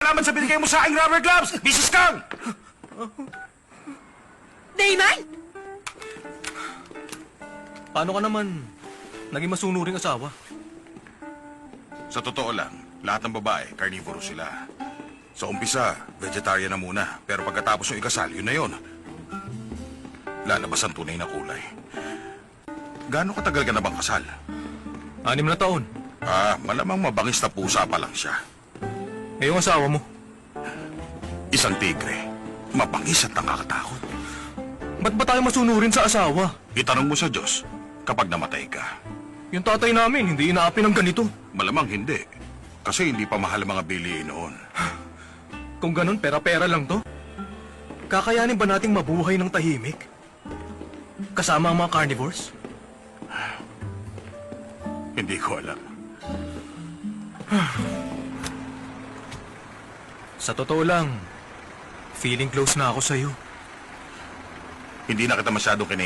Alaman sa binigay mo sa aking rubber gloves! Bisis kang! Damon! Paano ka naman naging masunuring asawa? Sa totoo lang, lahat ng babae, carnivore sila. Sa umpisa, vegetarian na muna. Pero pagkatapos yung ikasal, yun na yun. Lalabas ang tunay na kulay. Gaano katagal ka na bang kasal? 6 na taon. Malamang mabangis na pusa pa lang siya. Eh, yung asawa mo. Isang tigre. Mabangis at nakakatakot. Ba't ba tayo masunurin sa asawa? Itanong mo sa Diyos kapag namatay ka. Yung tatay namin, hindi inaapi ng ganito. Malamang hindi. Kasi hindi pa mahal ang mga bilihin noon. Kung ganun, pera-pera lang to. Kakayanin ba nating mabuhay ng tahimik? Kasama ang mga carnivores? Hindi ko alam. Sa totoo lang, feeling close na ako sa'yo. Hindi na kita masyadong